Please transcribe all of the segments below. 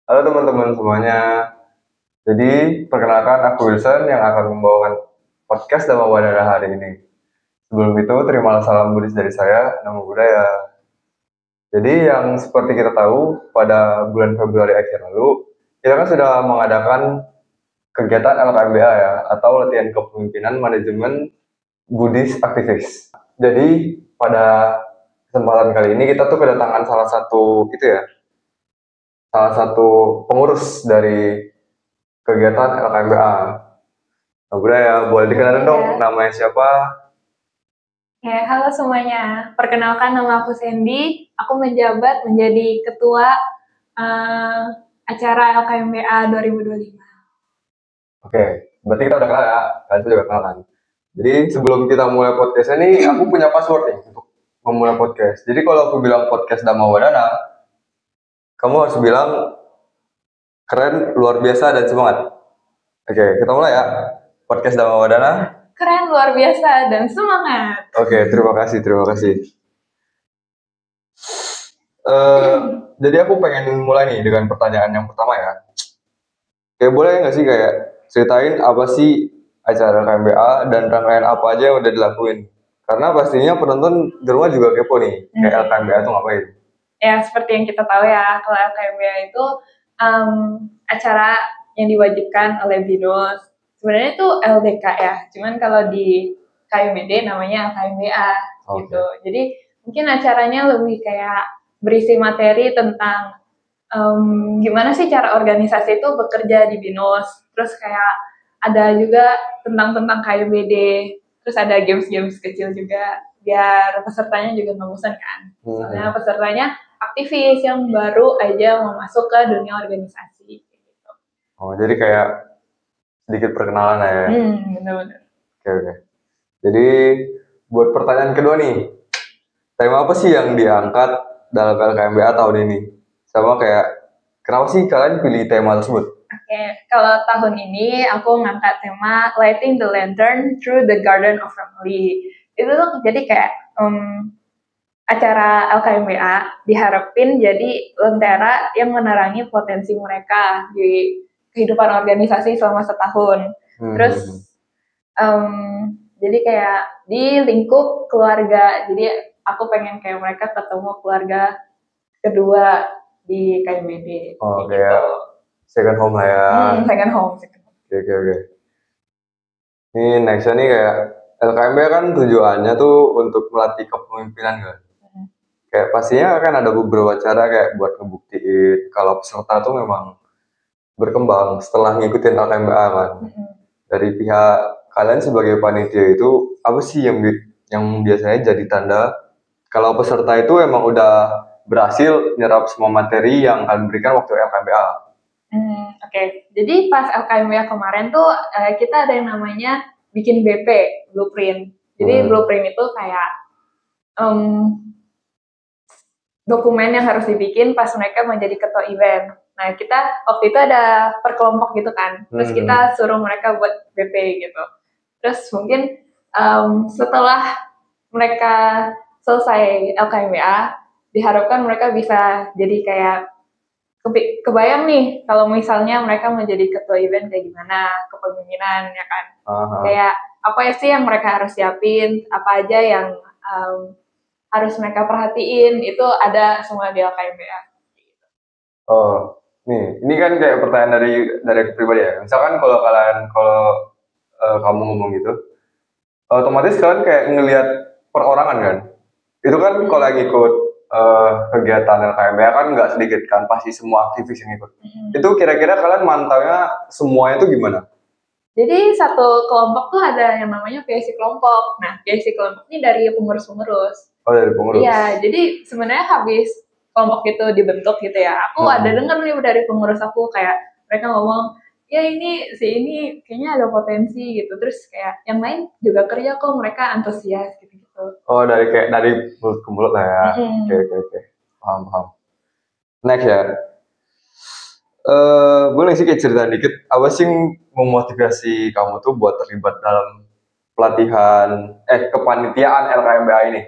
Halo teman-teman semuanya. Jadi, perkenalkan aku Wilson yang akan membawakan podcast Dhamma Wadana hari ini. Sebelum itu, terimalah salam Buddhis dari saya, Namo Buddhaya. Jadi, yang seperti kita tahu, pada bulan Februari akhir lalu, kita kan sudah mengadakan kegiatan LKMBA ya, atau latihan kepemimpinan manajemen Buddhis aktivis. Jadi, pada kesempatan kali ini kita tuh kedatangan salah satu pengurus dari kegiatan LKMBA. Nah, udah ya, boleh dikenalin dong namanya siapa? Ya, halo semuanya. Perkenalkan nama aku Sandy. Aku menjabat menjadi ketua acara LKMBA 2025. Oke, berarti kita udah kenal ya. Kalian juga kenal kan. Jadi sebelum kita mulai podcast ini, aku punya password nih untuk memulai podcast. Jadi kalau aku bilang podcast Dhamma Wadana, kamu harus bilang keren, luar biasa, dan semangat. Oke, kita mulai ya. Podcast Dhamma Wadana. Keren, luar biasa, dan semangat. Oke, terima kasih. Jadi aku pengen mulai nih dengan pertanyaan yang pertama ya. Kayak boleh nggak sih kayak ceritain apa sih acara KMBA dan rangkaian apa aja yang udah dilakuin? Karena pastinya penonton di rumah juga kepo nih, kayak LKMBA tuh ngapain? Ya, seperti yang kita tahu ya, kalau LKMBA itu acara yang diwajibkan oleh BINUS. Sebenarnya itu LDK ya, cuman kalau di KMBD namanya LKMBA gitu. Jadi mungkin acaranya lebih kayak berisi materi tentang gimana sih cara organisasi itu bekerja di BINUS. Terus kayak ada juga tentang KMBD. Terus ada games-games kecil juga biar pesertanya juga nggak bosan kan. Soalnya pesertanya aktivis yang baru aja mau masuk ke dunia organisasi. Gitu. Oh, jadi kayak sedikit perkenalan ya. Benar-benar. Oke. Jadi buat pertanyaan kedua nih, tema apa sih yang diangkat dalam LKMBA tahun ini? Sama kayak kenapa sih kalian pilih tema tersebut? Oke, kalau tahun ini aku ngangkat tema Lighting the Lantern Through the Garden of Family. Itu tuh jadi kayak acara LKMBA diharapin jadi lentera yang menerangi potensi mereka di kehidupan organisasi selama setahun. Terus jadi kayak di lingkup keluarga. Jadi aku pengen kayak mereka ketemu keluarga kedua di KMBD. Oh, kayak second home lah ya. Second home. Oke. Ini nextnya nih kayak LKMB kan tujuannya tuh untuk melatih kepemimpinan kan. Kayak pastinya kan ada beberapa cara kayak buat ngebuktiin kalau peserta tuh memang berkembang setelah ngikutin LKMBA kan. Dari pihak kalian sebagai panitia itu apa sih yang biasanya jadi tanda kalau peserta itu emang udah berhasil nyerap semua materi yang kalian berikan waktu LKMBA? Oke. Jadi pas LKMBA kemarin tuh kita ada yang namanya bikin BP, blueprint. Jadi blueprint itu kayak dokumen yang harus dibikin pas mereka menjadi ketua event. Nah, kita waktu itu ada per kelompok gitu kan. Terus kita suruh mereka buat BP gitu. Terus mungkin setelah mereka selesai LKMBA, diharapkan mereka bisa jadi kayak kebayang nih kalau misalnya mereka menjadi ketua event kayak gimana, kepemimpinan ya kan. Kayak apa sih yang mereka harus siapin, apa aja yang harus mereka perhatiin, itu ada semua di LKMBA. Oh, ini kan kayak pertanyaan dari aku pribadi ya. Misalkan kalau kamu ngomong gitu, otomatis kalian kayak ngelihat perorangan kan. Itu kan kalau yang ikut kegiatan LKMBA kan nggak sedikit kan, pasti semua aktivis yang ikut. Itu kira-kira kalian mantaunya semuanya itu gimana? Jadi satu kelompok tuh ada yang namanya PSI kelompok. Nah, PSI kelompok ini dari pengurus-pengurus. Oh, dari pengurus. Iya, jadi sebenarnya habis kelompok itu dibentuk gitu ya, aku ada denger nih dari pengurus aku kayak mereka ngomong, ya ini kayaknya ada potensi gitu. Terus kayak yang lain juga kerja kok, mereka antusias gitu-gitu. Oh, dari mulut ke mulut lah ya. Oke. Paham. Next ya. Boleh sih kayak cerita dikit, apa sih yang memotivasi kamu tuh buat terlibat dalam kepanitiaan LKMBA ini?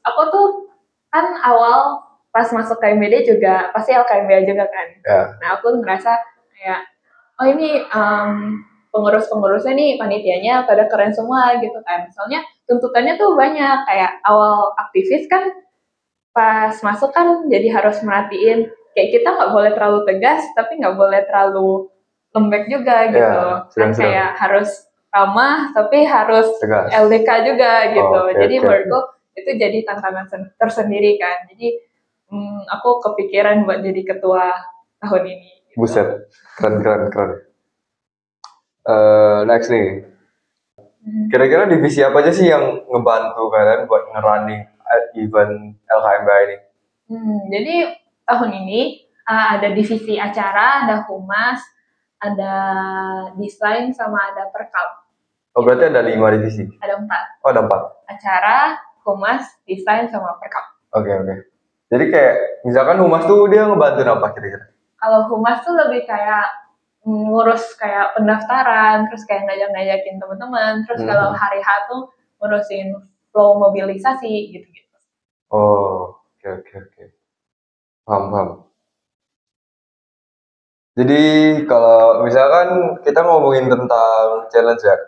Aku tuh kan awal pas masuk KMBD juga pasti LKMBA juga kan. Ya. Nah aku ngerasa kayak oh ini pengurus-pengurusnya nih panitianya pada keren semua gitu kan. Soalnya tuntutannya tuh banyak, kayak awal aktivis kan pas masuk kan jadi harus merhatiin kayak kita nggak boleh terlalu tegas tapi nggak boleh terlalu lembek juga gitu. Kan kayak harus ramah tapi harus tegas. LDK juga gitu. Jadi okay. menurutku itu jadi tantangan tersendiri kan. Jadi aku kepikiran buat jadi ketua tahun ini. Gitu. Buset, keren. Next nih. Kira-kira divisi apa aja sih yang ngebantu kalian buat ngerunning event LKMBA ini? Jadi tahun ini ada divisi acara, ada humas, ada desain, sama ada perkal. Oh berarti ada 5 divisi? Ada 4. Oh ada 4? Acara, humas, desain, sama perkal. Oke. Jadi kayak misalkan humas tuh dia ngebantu apa kira-kira? Kalau humas tuh lebih kayak ngurus kayak pendaftaran, terus kayak ngajak-ngajakin teman-teman, terus kalau hari H tuh ngurusin flow mobilisasi gitu-gitu. Oh, oke. Paham. Jadi kalau misalkan kita ngomongin tentang challenge ya,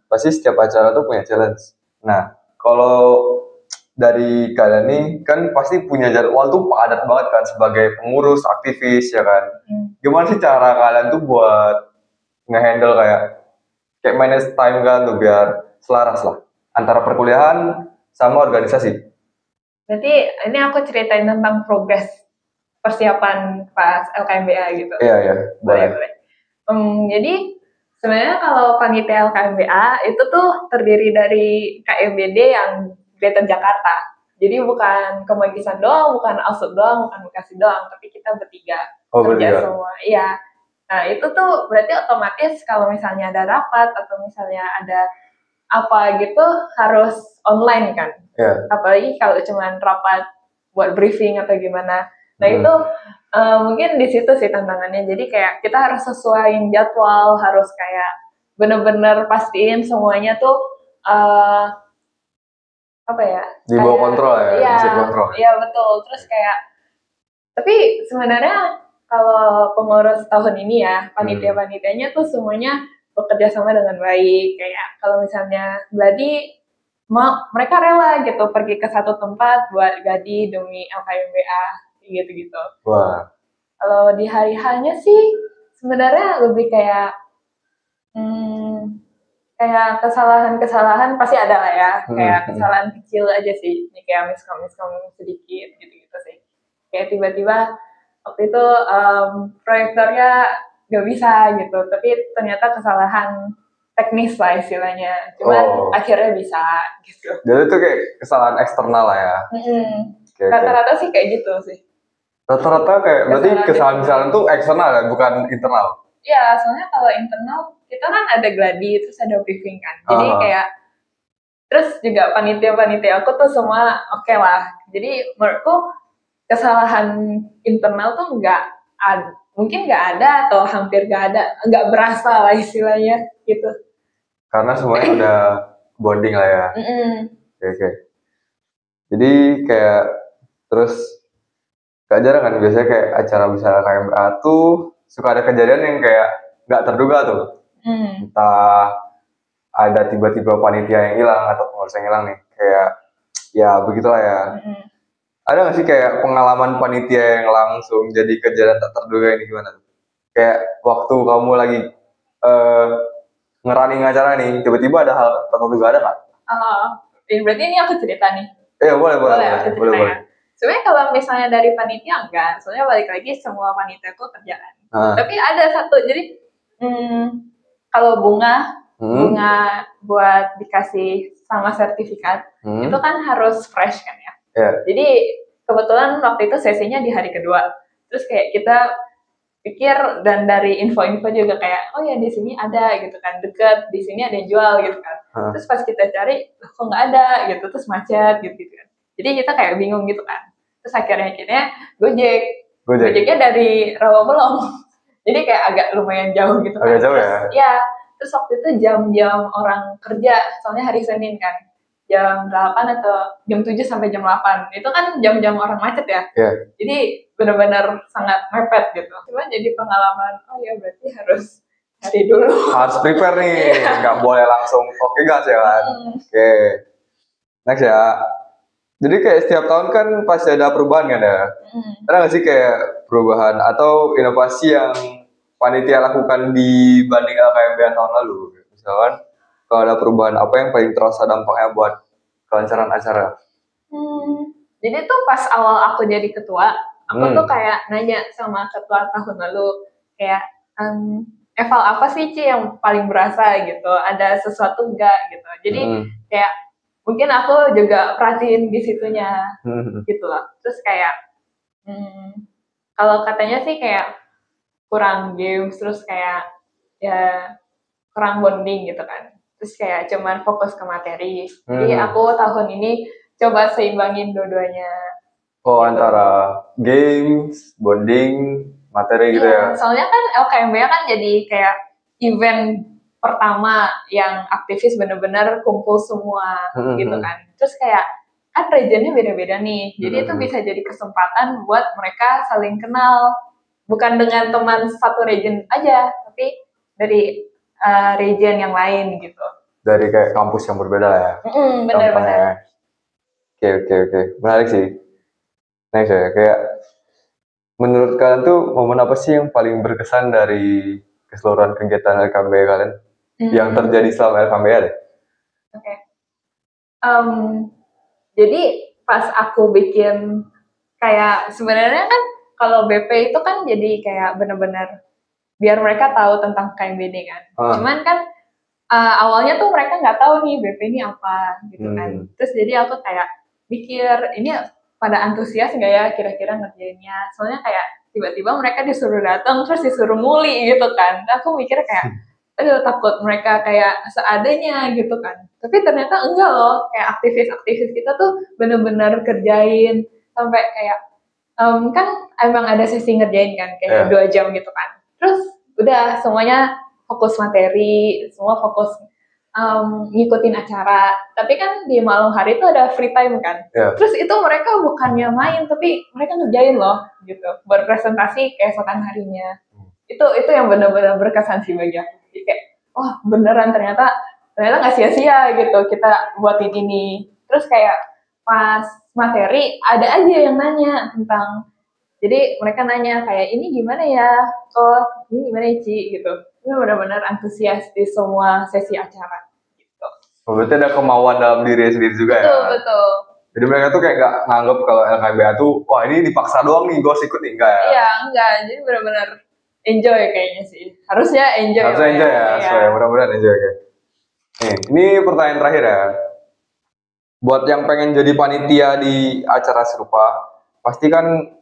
pasti setiap acara tuh punya challenge. Nah, kalau dari kalian nih kan pasti punya jadwal tuh padat banget kan sebagai pengurus, aktivis ya kan. Gimana sih cara kalian tuh buat ngehandle kayak manage time kan tuh biar selaras lah antara perkuliahan sama organisasi? Berarti ini aku ceritain tentang progres persiapan pas LKMBA gitu. Iya, boleh. Jadi sebenarnya kalau panitia LKMBA itu tuh terdiri dari KMBD yang Greater Jakarta. Jadi bukan Kemanggisan doang, bukan Alsut doang, bukan Bekasi doang, tapi kita bertiga kerja semua. Iya. Nah itu tuh berarti otomatis kalau misalnya ada rapat atau misalnya ada apa gitu harus online kan. Yeah. Apalagi kalau cuma rapat buat briefing atau gimana. Nah itu mungkin di situ sih tantangannya. Jadi kayak kita harus sesuaiin jadwal, harus kayak bener-bener pastiin semuanya tuh apa ya? Di bawah kontrol ya, bisa dikontrol. Iya betul. Terus kayak tapi sebenarnya kalau pengurus tahun ini ya panitia-panitianya tuh semuanya bekerja sama dengan baik. Kayak kalau misalnya gladi mereka rela gitu pergi ke satu tempat buat gladi demi LKMBA gitu. Wah. Kalau di hari H-nya sih sebenarnya lebih kayak kayak kesalahan pasti ada lah ya. Kayak kesalahan kecil aja sih. Ini kayak miskom sedikit gitu sih. Kayak tiba-tiba waktu itu proyektornya nggak bisa gitu. Tapi ternyata kesalahan teknis lah istilahnya. Cuman akhirnya bisa gitu. Jadi itu kayak kesalahan eksternal lah ya. Rata-rata sih kayak gitu sih. Rata-rata kayak berarti kesalahan-kesalahan tuh eksternal ya, bukan internal? Iya, soalnya kalau internal kita kan ada gladi, terus ada briefing kan. Jadi kayak terus juga panitia-panitia aku tuh semua oke lah. Jadi menurutku kesalahan internal tuh mungkin nggak ada atau hampir nggak ada, nggak berasa lah istilahnya gitu. Karena semuanya udah bonding lah ya. Oke. Jadi kayak terus gak jarang kan biasanya kayak acara misalnya KMBA tuh suka ada kejadian yang kayak nggak terduga tuh. Entah ada tiba-tiba panitia yang hilang atau pengurus yang hilang nih. Kayak ya begitulah ya. Ada nggak sih kayak pengalaman panitia yang langsung jadi kejadian tak terduga ini gimana tuh? Kayak waktu kamu lagi ngerunning acara nih, tiba-tiba ada hal tak terduga, ada nggak? Berarti ini aku cerita nih. Iya boleh. Sebenarnya kalau misalnya dari panitia enggak, soalnya balik lagi semua panitia itu kerjaan. Tapi ada satu, jadi kalau bunga buat dikasih sama sertifikat, itu kan harus fresh kan ya. Jadi kebetulan waktu itu sesinya di hari kedua, terus kayak kita pikir dan dari info-info juga kayak oh ya di sini ada gitu kan, deket di sini ada yang jual gitu kan. Terus pas kita cari kok nggak ada gitu, terus macet gitu kan. Jadi kita kayak bingung gitu kan. Terus akhirnya Gojeknya dari Rawabelong. Jadi kayak agak lumayan jauh gitu kan. Agak jauh ya? Iya. Terus waktu itu jam-jam orang kerja, soalnya hari Senin kan. jam 8 atau jam 7 sampai jam 8. Itu kan jam-jam orang macet ya. Iya. Jadi benar-benar sangat mepet gitu. Cuma jadi pengalaman, oh ya berarti harus cari dulu. Harus prepare nih, nggak boleh langsung oke gas ya kan. Oke. Next ya. Jadi kayak setiap tahun kan pasti ada perubahan kan ya. Ada nggak sih kayak perubahan atau inovasi yang panitia lakukan dibanding LKMB tahun lalu? Misalkan kalau ada perubahan apa yang paling terasa dampaknya buat kelancaran acara? Jadi tuh pas awal aku jadi ketua, aku tuh kayak nanya sama ketua tahun lalu kayak eval apa sih Ci yang paling berasa gitu? Ada sesuatu enggak gitu? Jadi kayak mungkin aku juga perhatiin di situnya gitu loh. Terus kayak kalau katanya sih kayak kurang games, terus kayak ya kurang bonding gitu kan. Terus kayak cuman fokus ke materi. Jadi aku tahun ini coba seimbangin dua-duanya. Oh, gitu. Antara games, bonding, materi gitu ya. Soalnya kan LKMB kan jadi kayak event pertama yang aktivis bener-bener kumpul semua gitu kan. Terus kayak kan regionnya beda-beda nih. Jadi itu bisa jadi kesempatan buat mereka saling kenal. Bukan dengan teman satu region aja, tapi dari region yang lain gitu. Dari kayak kampus yang berbeda ya. Benar-benar. Oke. Menarik sih. Next ya, kayak menurut kalian tuh momen apa sih yang paling berkesan dari keseluruhan kegiatan LKMB kalian? Yang terjadi selama LKMB deh? Oke. Jadi pas aku bikin kayak sebenarnya kan kalau BP itu kan jadi kayak benar-benar biar mereka tahu tentang KMBD kan. Cuman kan awalnya tuh mereka nggak tahu nih BP ini apa gitu kan. Terus jadi aku kayak mikir ini pada antusias nggak ya kira-kira ngerjainnya. Soalnya kayak tiba-tiba mereka disuruh datang terus disuruh nguli gitu kan. Aku mikir kayak aduh takut mereka kayak seadanya gitu kan. Tapi ternyata enggak loh, kayak aktivis-aktivis kita tuh bener-bener kerjain sampai kayak kan emang ada sesi ngerjain kan kayak 2 jam gitu kan. Terus udah semuanya fokus materi, semua fokus ngikutin acara. Tapi kan di malam hari itu ada free time kan. Terus itu mereka bukannya main tapi mereka ngerjain loh gitu, berpresentasi keesokan harinya. Itu yang benar-benar berkesan sih bagi aku. Jadi kayak wah beneran ternyata nggak sia-sia gitu kita buatin ini. Terus kayak pas materi ada aja yang nanya tentang, jadi mereka nanya kayak ini gimana ya, ini gimana ya Ci gitu. Ini benar-benar antusias di semua sesi acara gitu. Berarti ada kemauan dalam diri sendiri juga ya. Betul. Jadi mereka tuh kayak nggak nganggep kalau LKMBA tuh wah ini dipaksa doang nih gue ikut nih, enggak ya? Iya enggak, jadi benar-benar enjoy kayaknya sih. Harusnya enjoy. Harusnya enjoy ya, ya. Mudah-mudahan enjoy kayak. Ini pertanyaan terakhir ya. Buat yang pengen jadi panitia di acara serupa, pasti kan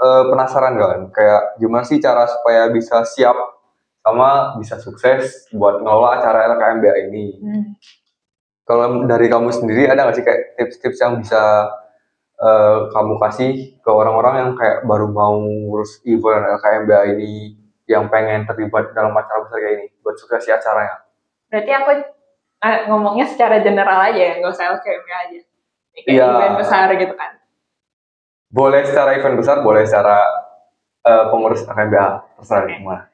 penasaran kan, kayak gimana sih cara supaya bisa siap sama bisa sukses buat ngelola acara LKMBA ini. Kalau dari kamu sendiri ada nggak sih kayak tips-tips yang bisa kamu kasih ke orang-orang yang kayak baru mau ngurus event LKMBA ini, yang pengen terlibat dalam acara besar kayak ini buat sukses acaranya? Berarti aku ngomongnya secara general aja ya, nggak usah LKMBA aja. Kayak event besar gitu kan. Boleh secara event besar, boleh secara pengurus LKMBA, terserah gimana.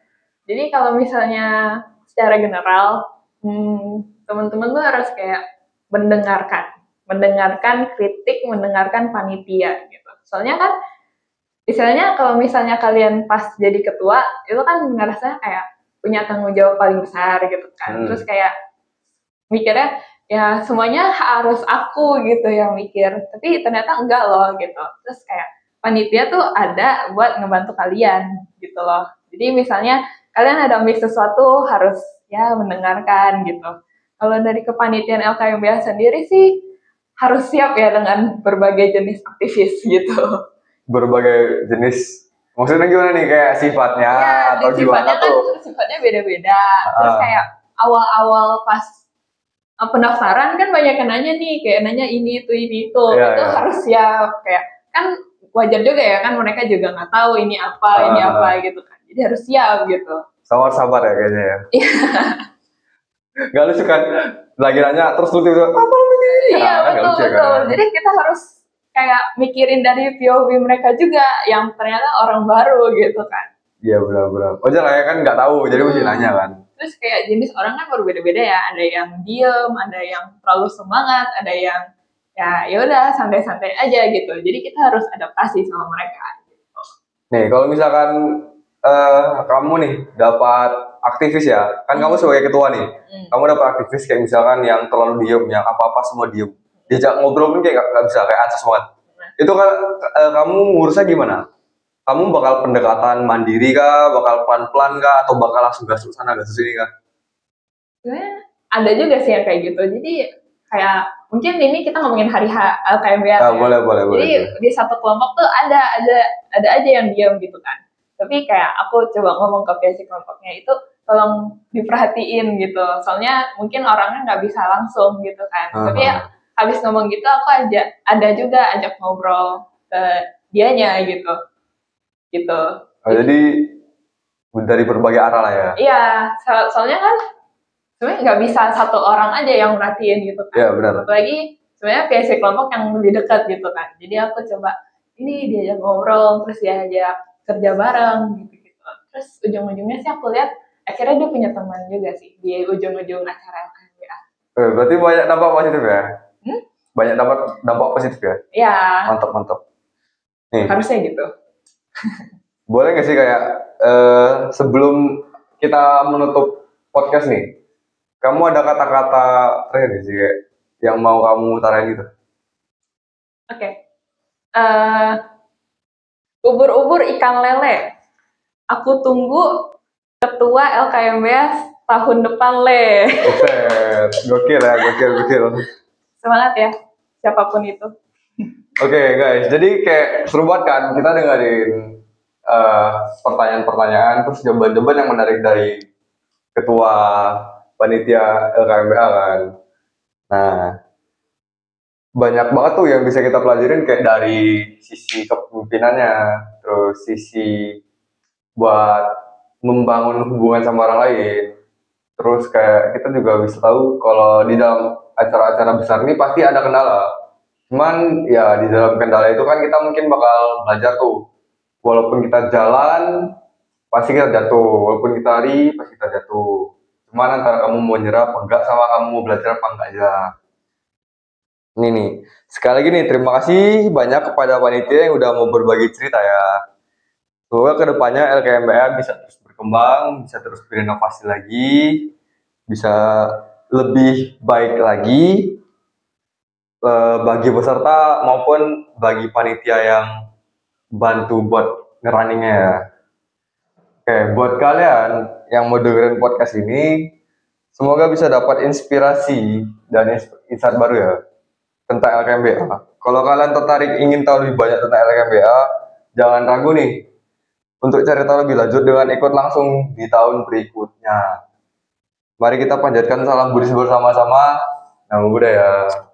Jadi kalau misalnya secara general, teman-teman tuh harus kayak mendengarkan kritik, mendengarkan panitia gitu. Soalnya kan istilahnya kalau misalnya kalian pas jadi ketua, itu kan ngerasa kayak punya tanggung jawab paling besar gitu kan. Terus kayak mikirnya ya semuanya harus aku gitu yang mikir, tapi ternyata enggak loh gitu. Terus kayak panitia tuh ada buat ngebantu kalian gitu loh. Jadi misalnya kalian ada mix sesuatu harus ya mendengarkan gitu. Kalau dari kepanitiaan LKMBA sendiri sih harus siap ya dengan berbagai jenis aktivis gitu. Berbagai jenis, maksudnya gimana nih kayak sifatnya ya, atau gimana tuh? Sifatnya beda-beda. Terus kayak awal-awal pas pendaftaran kan banyak yang nanya nih, kayak nanya ini itu. Itu harus siap, kayak kan wajar juga ya kan mereka juga nggak tahu ini apa gitu kan. Jadi harus siap gitu. Sabar ya kayaknya ya. Gak lucu kan lagi nanya terus lu tiba-tiba apa ini Iya kan nggak betul lucu betul. kan. Jadi kita harus kayak mikirin dari POV mereka juga yang ternyata orang baru gitu kan. Iya benar-benar. Wajar lah ya kan nggak tahu, jadi mesti nanya kan. Terus kayak jenis orang kan berbeda-beda ya. Ada yang diem, ada yang terlalu semangat, ada yang ya udah santai-santai aja gitu. Jadi kita harus adaptasi sama mereka. Gitu. Nih kalau misalkan kamu nih dapat aktivis ya, kan kamu sebagai ketua nih, kamu dapat aktivis kayak misalkan yang terlalu diem, yang apa-apa semua diem, diajak ngobrol pun kayak nggak bisa, kayak ansos banget. Itu kan kamu ngurusnya gimana? Kamu bakal pendekatan mandiri kah, bakal pelan-pelan kah, atau bakal langsung gas sana gas sini kah? Sebenarnya ada juga sih yang kayak gitu. Jadi kayak mungkin ini kita ngomongin hari LKMBA. Ah, boleh. Jadi di satu kelompok tuh ada aja yang diem gitu kan. Tapi kayak aku coba ngomong ke pihak kelompoknya itu tolong diperhatiin gitu. Soalnya mungkin orangnya nggak bisa langsung gitu kan. Tapi ya, habis ngomong gitu aku ada juga ajak ngobrol ke dianya gitu. Gitu. Jadi dari berbagai arah lah ya. Iya, soalnya kan sebenarnya nggak bisa satu orang aja yang merhatiin gitu kan. Iya benar. Apalagi sebenarnya PSC kelompok yang lebih dekat gitu kan. Jadi aku coba ini diajak ngobrol, terus diajak kerja bareng gitu. Terus ujung-ujungnya sih aku lihat akhirnya dia punya teman juga sih di ujung-ujung acara LKMBA. Berarti banyak dampak positif ya? Banyak dampak positif ya? Iya. Mantap. Nih. Harusnya gitu. Boleh nggak sih kayak sebelum kita menutup podcast nih, kamu ada kata-kata terakhir sih kayak yang mau kamu utarain gitu? Oke. Ubur-ubur ikan lele. Aku tunggu ketua LKMBA tahun depan le. Gokil ya, gokil. Semangat ya, siapapun itu. Oke, guys, jadi kayak seru banget kan kita dengerin pertanyaan-pertanyaan terus jawaban-jawaban yang menarik dari ketua panitia LKMBA kan. Nah, banyak banget tuh yang bisa kita pelajarin kayak dari sisi kepemimpinannya, terus sisi buat membangun hubungan sama orang lain. Terus kayak kita juga bisa tahu kalau di dalam acara-acara besar ini pasti ada kendala. Cuman ya di dalam kendala itu kan kita mungkin bakal belajar tuh. Walaupun kita jalan, pasti kita jatuh. Walaupun kita lari, pasti kita jatuh. Cuman antara kamu mau nyerah apa enggak sama kamu mau belajar apa enggak aja. Ini nih, sekali lagi nih terima kasih banyak kepada panitia yang udah mau berbagi cerita ya. Semoga kedepannya LKMBA bisa terus berkembang, bisa terus berinovasi lagi, bisa lebih baik lagi bagi peserta maupun bagi panitia yang bantu buat ngerunningnya ya. Oke, buat kalian yang mau dengerin podcast ini, semoga bisa dapat inspirasi dan insight baru ya tentang LKMBA. Kalau kalian tertarik ingin tahu lebih banyak tentang LKMBA, jangan ragu nih untuk cari tahu lebih lanjut dengan ikut langsung di tahun berikutnya. Mari kita panjatkan salam Buddhis bersama-sama. Namo Buddhaya.